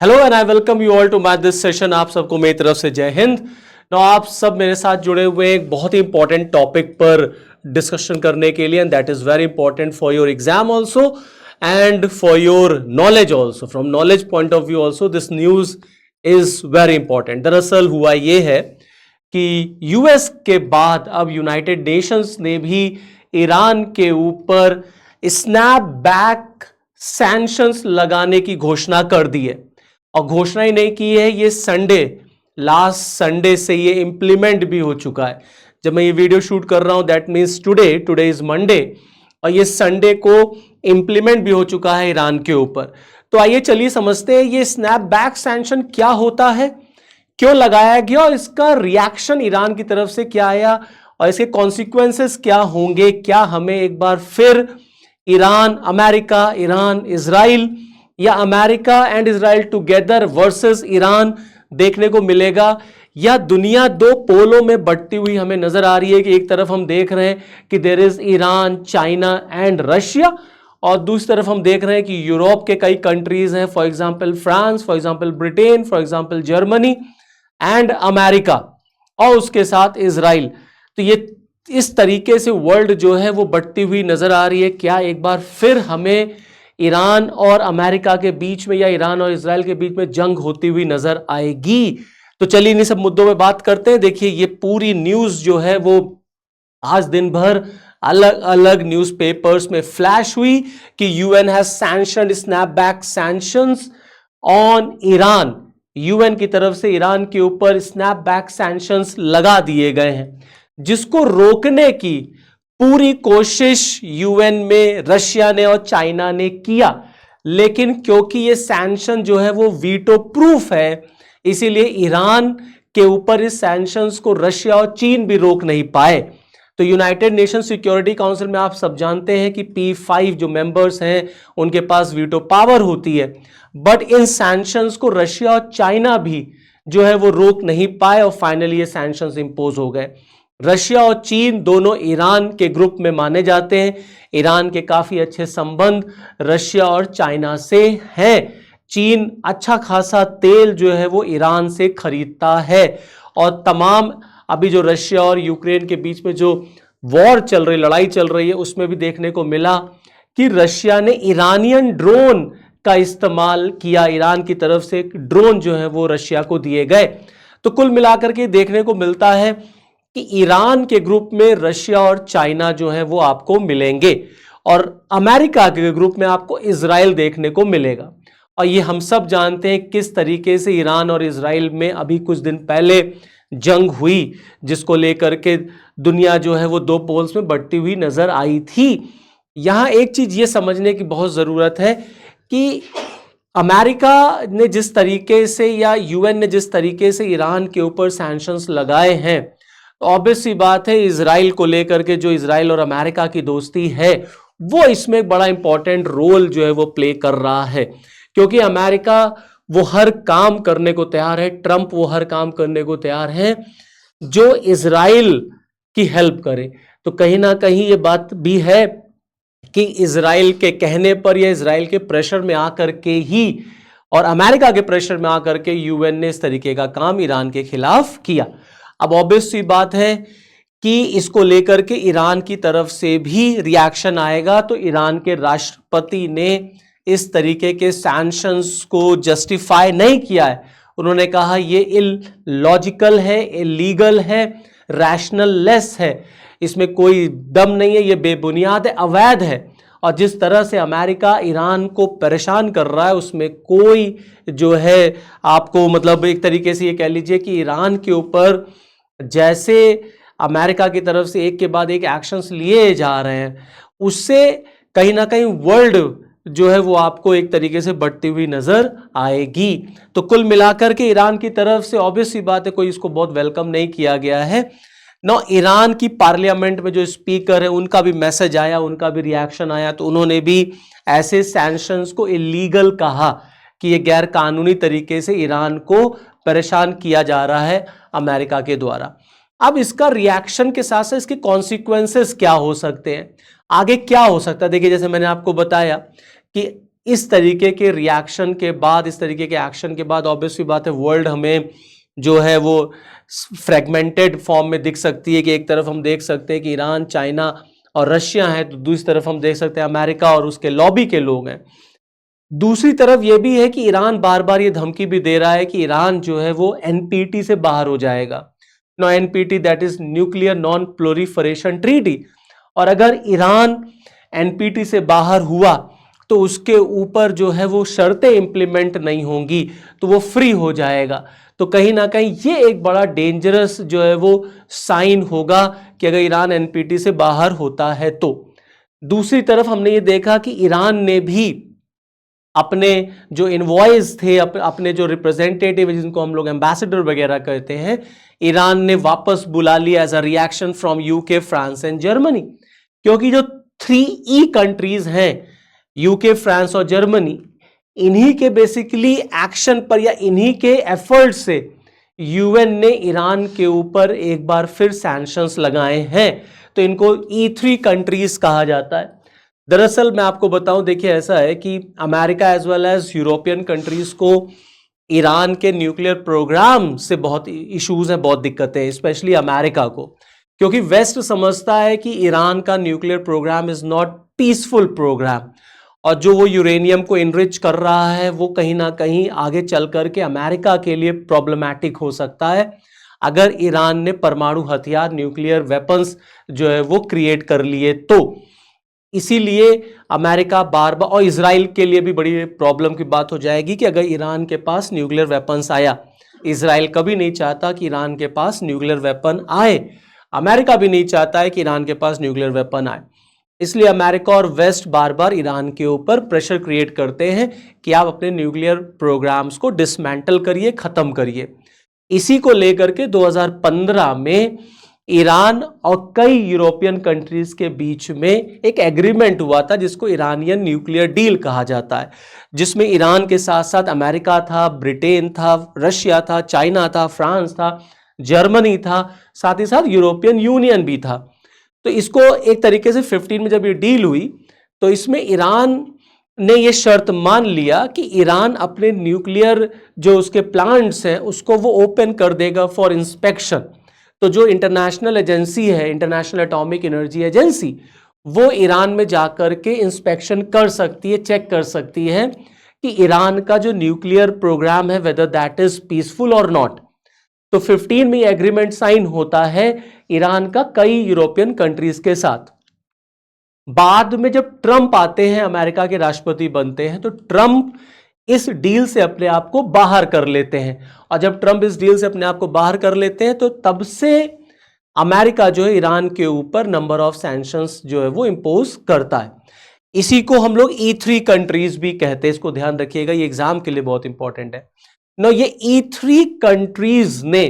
Hello and I welcome you all to my this session. आप सबको मेरी तरफ से जय हिंद। नो आप सब मेरे साथ जुड़े हुए एक बहुत ही इंपॉर्टेंट टॉपिक पर डिस्कशन करने के लिए, and that is very important for your exam also and for your knowledge also. From knowledge point of view also this news is very important. दरअसल हुआ ये है कि यूएस के बाद अब यूनाइटेड नेशंस ने भी ईरान के ऊपर स्नैप बैक सैंक्शंस लगाने की घोषणा कर दी है। और घोषणा ही नहीं की है, ये संडे, लास्ट संडे से ये इंप्लीमेंट भी हो चुका है। जब मैं ये वीडियो शूट कर रहा हूं that means today is Monday, और ये संडे को इंप्लीमेंट भी हो चुका है ईरान के ऊपर। तो आइए चलिए समझते हैं ये स्नैप बैक सैंक्शन क्या होता है, क्यों लगाया गया और इसका रिएक्शन ईरान की तरफ से क्या आया और इसके कॉन्सिक्वेंसेस क्या होंगे। क्या हमें एक बार फिर ईरान अमेरिका, ईरान इजराइल, या America and Israel together versus Iran देखने को मिलेगा, या दुनिया दो पोलों में बढ़ती हुई हमें नजर आ रही है कि एक तरफ हम देख रहे हैं कि there is Iran, China and Russia, और दूसरी तरफ हम देख रहे हैं कि यूरोप के कई कंट्रीज हैं, for example France, for example Britain, for example Germany and America, और उसके साथ इजराइल। तो ये इस तरीके से वर्ल्ड जो है वो बढ़ती हुई नजर आ रही है। क्या एक बार फिर हमें ईरान और अमेरिका के बीच में या ईरान और इजराइल के बीच में जंग होती हुई नजर आएगी? तो चलिए इन सब मुद्दों में बात करते हैं। देखिए ये पूरी न्यूज जो है वो आज दिन भर अलग अलग न्यूज़पेपर्स में फ्लैश हुई कि UN has sanctioned snapback sanctions on Iran. UN की तरफ से ईरान के ऊपर स्नैपबैक सैंक्शंस लगा दिए गए हैं, जिसको रोकने की पूरी कोशिश यूएन में रशिया ने और चाइना ने किया। लेकिन क्योंकि ये सैंक्शन जो है वो वीटो प्रूफ है, इसीलिए ईरान के ऊपर इस सैंक्शंस को रशिया और चीन भी रोक नहीं पाए। तो यूनाइटेड नेशन सिक्योरिटी काउंसिल में आप सब जानते हैं कि P5 जो मेंबर्स हैं उनके पास वीटो पावर होती है, बट इन सैंक्शंस को रशिया और चाइना भी जो है वो रोक नहीं पाए और फाइनली ये सैंक्शंस इंपोज हो गए। रशिया और चीन दोनों ईरान के ग्रुप में माने जाते हैं। ईरान के काफी अच्छे संबंध रशिया और चाइना से हैं। चीन अच्छा खासा तेल जो है वो ईरान से खरीदता है, और तमाम अभी जो रशिया और यूक्रेन के बीच में जो वॉर चल रही, लड़ाई चल रही है, उसमें भी देखने को मिला कि रशिया ने ईरानियन ड्रोन का इस्तेमाल किया। ईरान की तरफ से ड्रोन जो है वो रशिया को दिए गए। तो कुल मिलाकर के देखने को मिलता है कि ईरान के ग्रुप में रशिया और चाइना जो है वो आपको मिलेंगे, और अमेरिका के ग्रुप में आपको इजराइल देखने को मिलेगा। और ये हम सब जानते हैं किस तरीके से ईरान और इजराइल में अभी कुछ दिन पहले जंग हुई, जिसको लेकर के दुनिया जो है वो दो पोल्स में बढ़ती हुई नजर आई थी। यहां एक चीज ये समझने की बहुत जरूरत है कि अमेरिका ने जिस तरीके से या यूएन ने जिस तरीके से ईरान के ऊपर सैंक्शंस लगाए हैं, तो ऑब्वियस सी बात है इजराइल को लेकर के जो इजराइल और अमेरिका की दोस्ती है वो इसमें एक बड़ा इंपॉर्टेंट रोल जो है वो प्ले कर रहा है। क्योंकि अमेरिका वो हर काम करने को तैयार है, ट्रंप वो हर काम करने को तैयार है जो इजराइल की हेल्प करे। तो कहीं ना कहीं ये बात भी है कि इजराइल के कहने पर या इजराइल के प्रेशर में आकर के ही और अमेरिका के प्रेशर में आकर के यूएन ने इस तरीके का काम ईरान के खिलाफ किया। अब ऑब्वियस सी बात है कि इसको लेकर के ईरान की तरफ से भी रिएक्शन आएगा। तो ईरान के राष्ट्रपति ने इस तरीके के सैंक्शंस को जस्टिफाई नहीं किया है। उन्होंने कहा ये इलॉजिकल है, इलीगल है, रैशनललेस है, इसमें कोई दम नहीं है, ये बेबुनियाद है, अवैध है। और जिस तरह से अमेरिका ईरान को परेशान कर रहा है उसमें कोई जो है आपको मतलब एक तरीके से ये कह लीजिए कि ईरान के ऊपर जैसे अमेरिका की तरफ से एक के बाद एक एक्शंस लिए जा रहे हैं, उससे कहीं ना कहीं वर्ल्ड जो है वो आपको एक तरीके से बढ़ती हुई नजर आएगी। तो कुल मिलाकर के ईरान की तरफ से ऑब्वियस सी बात है कोई इसको बहुत वेलकम नहीं किया गया है। ना ईरान की पार्लियामेंट में जो स्पीकर है उनका भी मैसेज आया, उनका भी रिएक्शन आया, तो उन्होंने भी ऐसे सैंक्शंस को इलीगल कहा कि ये गैर कानूनी तरीके से ईरान को परेशान किया जा रहा है अमेरिका के द्वारा। अब इसका रिएक्शन के साथ साथ इसके कॉन्सिक्वेंसेस क्या हो सकते हैं, आगे क्या हो सकता है। देखिए जैसे मैंने आपको बताया कि इस तरीके के रिएक्शन के बाद, इस तरीके के एक्शन के बाद ऑब्वियसली बात है वर्ल्ड हमें जो है वो फ्रेगमेंटेड फॉर्म में दिख सकती है कि एक तरफ हम देख सकते हैं कि ईरान, चाइना और रशिया है, तो दूसरी तरफ हम देख सकते हैं अमेरिका और उसके लॉबी के लोग हैं। दूसरी तरफ यह भी है कि ईरान बार बार ये धमकी भी दे रहा है कि ईरान जो है वो एनपीटी से बाहर हो जाएगा। No NPT that is nuclear non proliferation treaty, और अगर ईरान एनपीटी से बाहर हुआ तो उसके ऊपर जो है वो शर्तें इंप्लीमेंट नहीं होंगी तो वो फ्री हो जाएगा। तो कहीं ना कहीं ये एक बड़ा डेंजरस जो है वो साइन होगा कि अगर ईरान एनपीटी से बाहर होता है तो। दूसरी तरफ हमने ये देखा कि ईरान ने भी अपने जो इनवॉइस थे, अपने जो रिप्रेजेंटेटिव जिनको हम लोग एम्बेसडर वगैरह कहते हैं, ईरान ने वापस बुला लिया as a reaction from UK, France and Germany. क्योंकि जो 3E कंट्रीज हैं, यूके, फ्रांस और जर्मनी, इन्हीं के बेसिकली एक्शन पर या इन्हीं के एफर्ट से यूएन ने ईरान के ऊपर एक बार फिर सैंक्शंस लगाए हैं। तो इनको E3 कंट्रीज कहा जाता है। दरअसल मैं आपको बताऊं, देखिए ऐसा है कि America as well as European countries को ईरान के न्यूक्लियर प्रोग्राम से बहुत इश्यूज हैं, बहुत दिक्कतें हैं, स्पेशली अमेरिका को, क्योंकि वेस्ट समझता है कि ईरान का nuclear programme is not peaceful programme, और जो वो यूरेनियम को इनरिच कर रहा है वो कहीं ना कहीं आगे चल करके अमेरिका के लिए प्रॉब्लमैटिक हो सकता है अगर ईरान ने परमाणु हथियार, न्यूक्लियर वेपन्स जो है वो क्रिएट कर लिए तो। इसीलिए अमेरिका बार बार, और इजराइल के लिए भी बड़ी प्रॉब्लम की बात हो जाएगी कि अगर ईरान के पास न्यूक्लियर वेपन्स आया, इजराइल कभी नहीं चाहता कि ईरान के पास न्यूक्लियर वेपन आए, अमेरिका भी नहीं चाहता है कि ईरान के पास न्यूक्लियर वेपन आए। इसलिए अमेरिका और वेस्ट बार बार ईरान के ऊपर प्रेशर क्रिएट करते हैं कि आप अपने न्यूक्लियर प्रोग्राम्स को डिसमेंटल करिए, खत्म करिए। इसी को लेकर के 2015 में ईरान और कई यूरोपियन कंट्रीज के बीच में एक एग्रीमेंट हुआ था जिसको ईरानियन न्यूक्लियर डील कहा जाता है, जिसमें ईरान के साथ साथ अमेरिका था, ब्रिटेन था, रशिया था, चाइना था, फ्रांस था, जर्मनी था, साथ ही साथ यूरोपियन यूनियन भी था। तो इसको एक तरीके से 15 में जब ये डील हुई तो इसमें ईरान ने ये शर्त मान लिया कि ईरान अपने न्यूक्लियर जो उसके प्लांट्स हैं उसको वो ओपन कर देगा फॉर इंस्पेक्शन। तो जो इंटरनेशनल एजेंसी है, इंटरनेशनल एटॉमिक एनर्जी एजेंसी, वो ईरान में जाकर के इंस्पेक्शन कर सकती है, चेक कर सकती है कि ईरान का जो न्यूक्लियर प्रोग्राम है वेदर दैट इज पीसफुल और नॉट। तो 15 में एग्रीमेंट साइन होता है ईरान का कई यूरोपियन कंट्रीज के साथ। बाद में जब ट्रंप आते हैं, अमेरिका के राष्ट्रपति बनते हैं, तो ट्रंप इस डील से अपने आप को बाहर कर लेते हैं, और जब ट्रंप इस डील से अपने आप को बाहर कर लेते हैं तो तब से अमेरिका जो है ईरान के ऊपर नंबर ऑफ सैंक्शंस जो है वो इंपोज करता है। इसी को हम लोग E3 कंट्रीज भी कहते हैं, इसको ध्यान रखिएगा, ये एग्जाम के लिए बहुत इंपॉर्टेंट है। नो, ये E3 कंट्रीज ने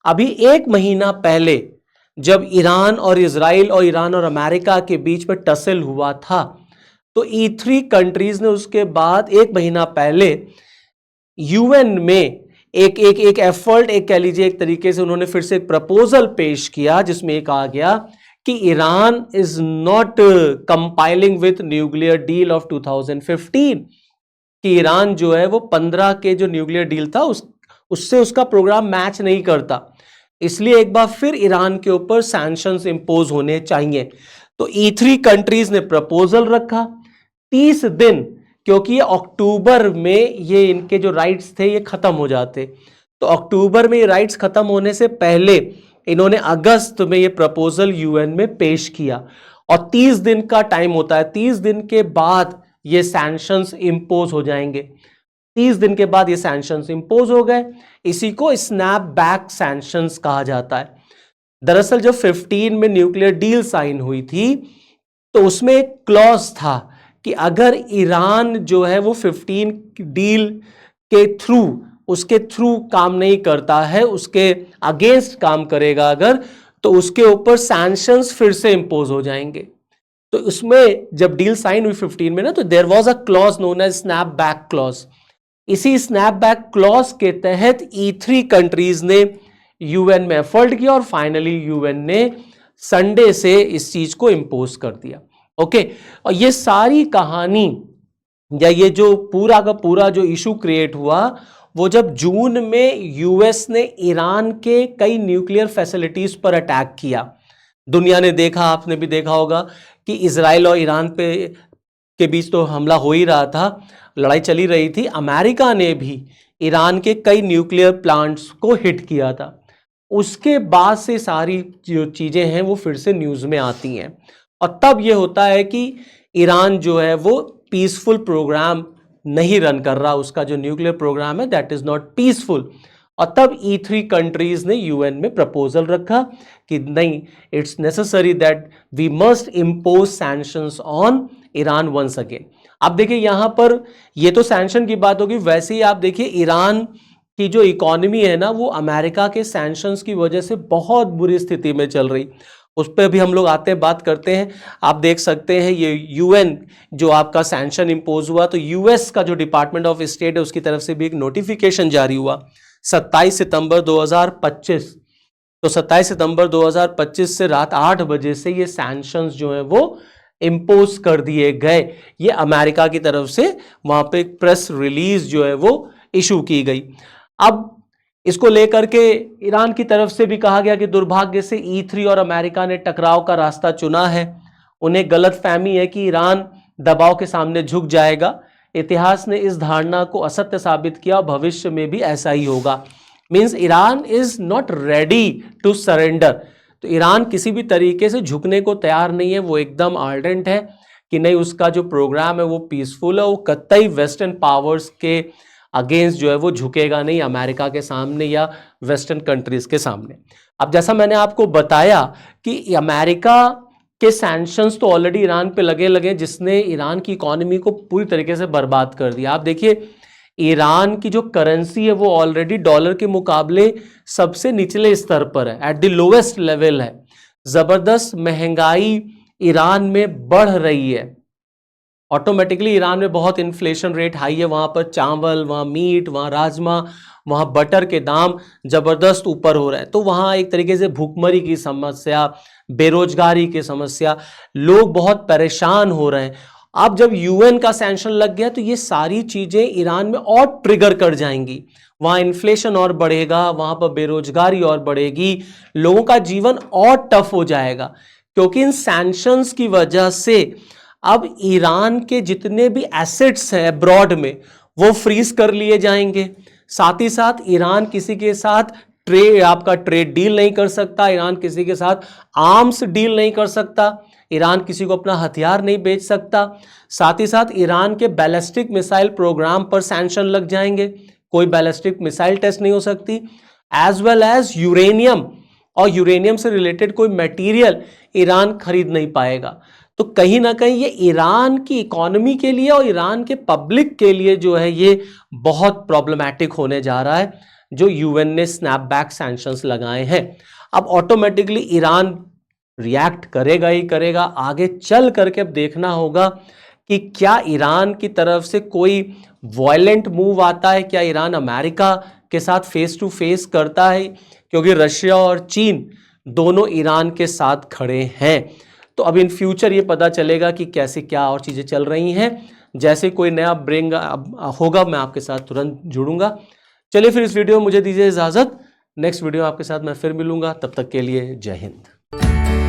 अभी 1 महीना पहले जब ईरान और इजराइल और ईरान और अमेरिका के बीच में टसल हुआ था, तो E3 कंट्रीज ने उसके बाद 1 महीना पहले यूएन में एक एफर्ट, एक कह लीजिए एक तरीके से उन्होंने फिर से एक प्रपोजल पेश किया जिसमें कहा गया कि Iran is not compiling with nuclear deal of 2015, कि ईरान जो है वो 15 के जो न्यूक्लियर डील था उससे उसका प्रोग्राम मैच नहीं करता, इसलिए एक बार फिर ईरान के ऊपर सैंक्शंस इंपोज होने चाहिए। तो E3 कंट्रीज ने प्रपोजल रखा 30 दिन, क्योंकि अक्टूबर में ये इनके जो राइट्स थे ये खत्म हो जाते, तो अक्टूबर में ये राइट्स खत्म होने से पहले इन्होंने अगस्त में ये प्रपोजल यूएन में पेश किया, और 30 दिन का टाइम होता है, 30 दिन के बाद ये सैंक्शंस इंपोज हो जाएंगे। 30 दिन के बाद ये सैंक्शंस इंपोज हो गए, इसी को स्नैपबैक सैंक्शंस कहा जाता है। दरअसल जब 15 में न्यूक्लियर डील साइन हुई थी तो उसमें एक क्लॉज था कि अगर ईरान जो है वो 15 डील के थ्रू, उसके थ्रू काम नहीं करता है, उसके अगेंस्ट काम करेगा अगर, तो उसके ऊपर सैंक्शंस फिर से इंपोज हो जाएंगे। तो उसमें जब डील साइन हुई 15 में ना, तो there was a clause known as snapback clause. इसी स्नैपबैक क्लॉज के तहत E3 कंट्रीज ने यूएन में एफर्ट किया और फाइनली यूएन ने संडे से इस चीज को इंपोज कर दिया। ओके, और ये सारी कहानी या ये जो पूरा का पूरा जो इशू क्रिएट हुआ वो जब जून में यूएस ने ईरान के कई न्यूक्लियर फैसिलिटीज पर अटैक किया। दुनिया ने देखा, आपने भी देखा होगा कि इजराइल और ईरान पे के बीच तो हमला हो ही रहा था, लड़ाई चली रही थी। अमेरिका ने भी ईरान के कई न्यूक्लियर प्लांट्स को हिट किया था। उसके बाद से सारी जो चीज़ें हैं वो फिर से न्यूज़ में आती हैं और तब ये होता है कि ईरान जो है वो पीसफुल प्रोग्राम नहीं रन कर रहा, उसका जो न्यूक्लियर प्रोग्राम है दैट इज़ नॉट पीसफुल। और तब E3 कंट्रीज ने यूएन में प्रपोजल रखा कि नहीं, it's necessary that we must impose sanctions on Iran once again. आप देखिए यहाँ पर ये तो सैंक्शन की बात होगी, वैसे ही आप देखिए ईरान की जो इकोनॉमी है ना वो अमेरिका के सैंक्शंस की वजह से बहुत बुरी स्थिति में चल रही, उस पर भी हम लोग आते हैं, बात करते हैं। आप देख सकते हैं ये यूएन जो आपका सैंक्शन इंपोज हुआ तो यूएस का जो डिपार्टमेंट ऑफ स्टेट है उसकी तरफ से भी एक नोटिफिकेशन जारी हुआ 27 सितंबर 2025। तो 27 सितंबर 2025 से रात 8 बजे से ये सैंक्शंस जो है वो इंपोज कर दिए गए। ये अमेरिका की तरफ से वहां पे एक प्रेस रिलीज जो है वो इशू की गई। अब इसको लेकर के ईरान की तरफ से भी कहा गया कि दुर्भाग्य से E3 और अमेरिका ने टकराव का रास्ता चुना है। उन्हें गलत फहमी है कि ईरान दबाव के सामने झुक जाएगा। इतिहास ने इस धारणा को असत्य साबित किया और भविष्य में भी ऐसा ही होगा। Means Iran is not ready to surrender. तो ईरान किसी भी तरीके से झुकने को तैयार नहीं है, वो एकदम आर्डेंट है कि नहीं, उसका जो प्रोग्राम है वो पीसफुल है, वो कतई वेस्टर्न पावर्स के अगेंस्ट जो है वो झुकेगा नहीं, अमेरिका के सामने या वेस्टर्न कंट्रीज के सामने। अब जैसा मैंने आपको बताया कि अमेरिका के सैंक्शंस तो ऑलरेडी ईरान पे लगे जिसने ईरान की इकोनॉमी को पूरी तरीके से बर्बाद कर दिया। आप देखिए ईरान की जो करेंसी है वो ऑलरेडी डॉलर के मुकाबले सबसे निचले स्तर पर है, एट द लोएस्ट लेवल है। जबरदस्त महंगाई ईरान में बढ़ रही है। ऑटोमेटिकली ईरान में बहुत इन्फ्लेशन रेट हाई है, वहाँ पर चावल, वहाँ मीट, वहाँ राजमा, वहाँ बटर के दाम ज़बरदस्त ऊपर हो रहे हैं। तो वहाँ एक तरीके से भूखमरी की समस्या, बेरोजगारी की समस्या, लोग बहुत परेशान हो रहे हैं। अब जब यूएन का सैंक्शन लग गया तो ये सारी चीज़ें ईरान में और ट्रिगर कर जाएंगी, वहाँ इन्फ्लेशन और बढ़ेगा, वहाँ पर बेरोजगारी और बढ़ेगी, लोगों का जीवन और टफ हो जाएगा। क्योंकि इन सैंक्शंस की वजह से अब ईरान के जितने भी एसेट्स हैं अब्रॉड में वो फ्रीज कर लिए जाएंगे। साथ ही साथ ईरान किसी के साथ ट्रेड डील नहीं कर सकता, ईरान किसी के साथ आर्म्स डील नहीं कर सकता, ईरान किसी को अपना हथियार नहीं बेच सकता। साथ ही साथ ईरान के बैलिस्टिक मिसाइल प्रोग्राम पर सैंक्शन लग जाएंगे, कोई बैलिस्टिक मिसाइल टेस्ट नहीं हो सकती। एज वेल एज यूरेनियम और यूरेनियम से रिलेटेड कोई मटेरियल ईरान खरीद नहीं पाएगा। तो कहीं ना कहीं ये ईरान की इकोनॉमी के लिए और ईरान के पब्लिक के लिए जो है ये बहुत प्रॉब्लमैटिक होने जा रहा है, जो यूएन ने स्नैपबैक सैंक्शंस लगाए हैं। अब ऑटोमेटिकली ईरान रिएक्ट करेगा ही करेगा। आगे चल करके अब देखना होगा कि क्या ईरान की तरफ से कोई वायलेंट मूव आता है, क्या ईरान अमेरिका के साथ फेस टू फेस करता है, क्योंकि रशिया और चीन दोनों ईरान के साथ खड़े हैं। तो अब इन फ्यूचर ये पता चलेगा कि कैसे क्या और चीज़ें चल रही हैं। जैसे कोई नया ब्रेक होगा मैं आपके साथ तुरंत जुड़ूंगा। चलिए फिर इस वीडियो में मुझे दीजिए इजाज़त, नेक्स्ट वीडियो आपके साथ मैं फिर मिलूंगा, तब तक के लिए जय हिंद।